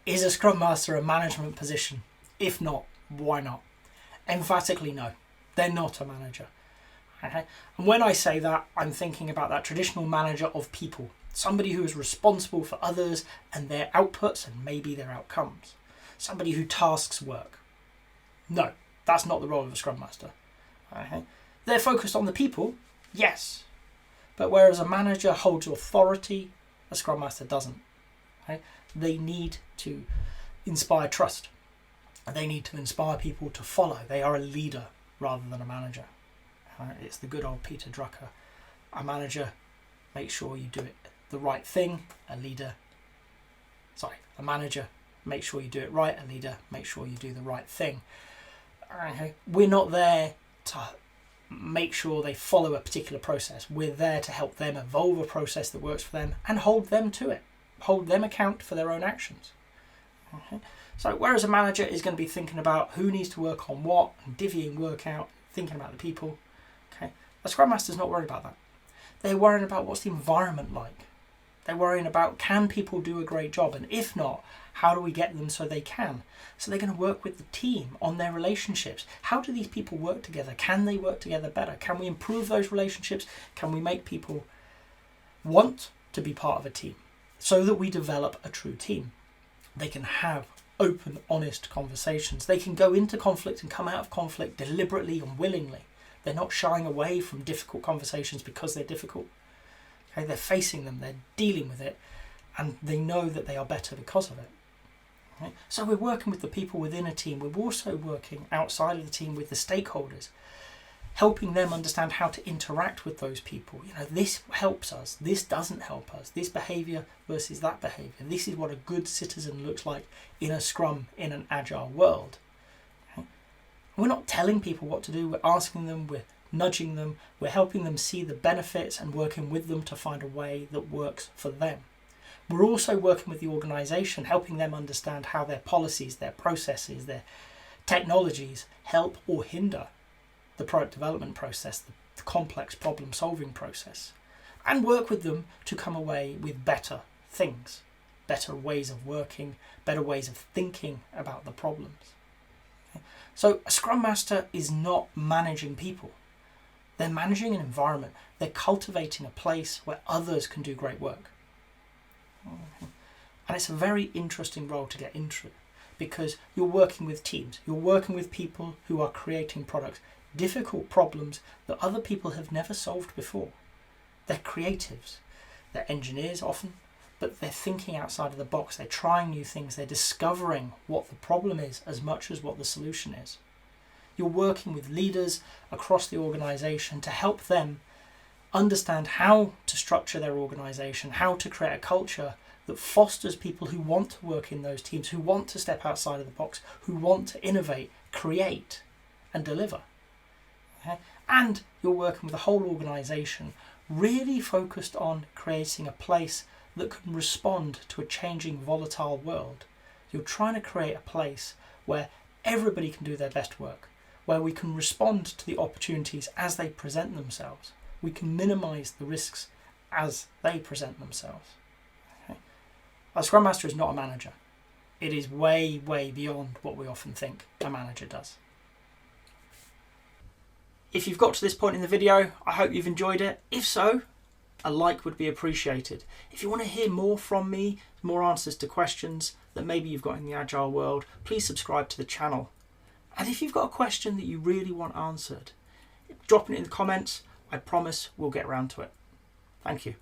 Is a Scrum Master a management position? If not, why not? Emphatically no. They're not a manager. Okay? And when I say that, I'm thinking about that traditional manager of people. Somebody who is responsible for others and their outputs and maybe their outcomes. Somebody who tasks work. No, that's not the role of a Scrum Master. Okay? They're focused on the people, yes. But whereas a manager holds authority, a Scrum Master doesn't. Okay? They need to inspire trust. They need to inspire people to follow. They are a leader rather than a manager. It's the good old Peter Drucker. A manager makes sure you do it the right thing. A manager makes sure you do it right. A leader makes sure you do the right thing. Okay? We're not there to make sure they follow a particular process. We're there to help them evolve a process that works for them and hold them to it. Hold them account for their own actions. Okay? So whereas a manager is going to be thinking about who needs to work on what and divvying work out, thinking about the people, okay, a Scrum Master's not worried about that. They're worrying about what's the environment like. They're worrying about, can people do a great job? And if not, how do we get them so they can? So they're going to work with the team on their relationships. How do these people work together? Can they work together better? Can we improve those relationships? Can we make people want to be part of a team so that we develop a true team? They can have open, honest conversations. They can go into conflict and come out of conflict deliberately and willingly. They're not shying away from difficult conversations because they're difficult. Okay? They're facing them, they're dealing with it, and they know that they are better because of it. Okay? So we're working with the people within a team. We're also working outside of the team with the stakeholders, helping them understand how to interact with those people. This helps us, this doesn't help us, this behaviour versus that behaviour. This is what a good citizen looks like in a Scrum, in an Agile world. Okay? We're not telling people what to do, we're asking them, we're nudging them, we're helping them see the benefits and working with them to find a way that works for them. We're also working with the organisation, helping them understand how their policies, their processes, their technologies help or hinder the product development process, the complex problem solving process, and work with them to come away with better things, better ways of working, better ways of thinking about the problems. Okay? So a Scrum Master is not managing people. They're managing an environment. They're cultivating a place where others can do great work. Okay? And it's a very interesting role to get into because you're working with teams. You're working with people who are creating products. Difficult problems that other people have never solved before. They're creatives, they're engineers often, but they're thinking outside of the box, they're trying new things, they're discovering what the problem is as much as what the solution is. You're working with leaders across the organisation to help them understand how to structure their organisation, how to create a culture that fosters people who want to work in those teams, who want to step outside of the box, who want to innovate, create and deliver. Okay? And you're working with the whole organisation really focused on creating a place that can respond to a changing, volatile world. You're trying to create a place where everybody can do their best work, where we can respond to the opportunities as they present themselves. We can minimise the risks as they present themselves. Okay? A Scrum Master is not a manager. It is way, way beyond what we often think a manager does. If you've got to this point in the video, I hope you've enjoyed it. If so, a like would be appreciated. If you want to hear more from me, more answers to questions that maybe you've got in the Agile world, please subscribe to the channel. And if you've got a question that you really want answered, drop it in the comments. I promise we'll get around to it. Thank you.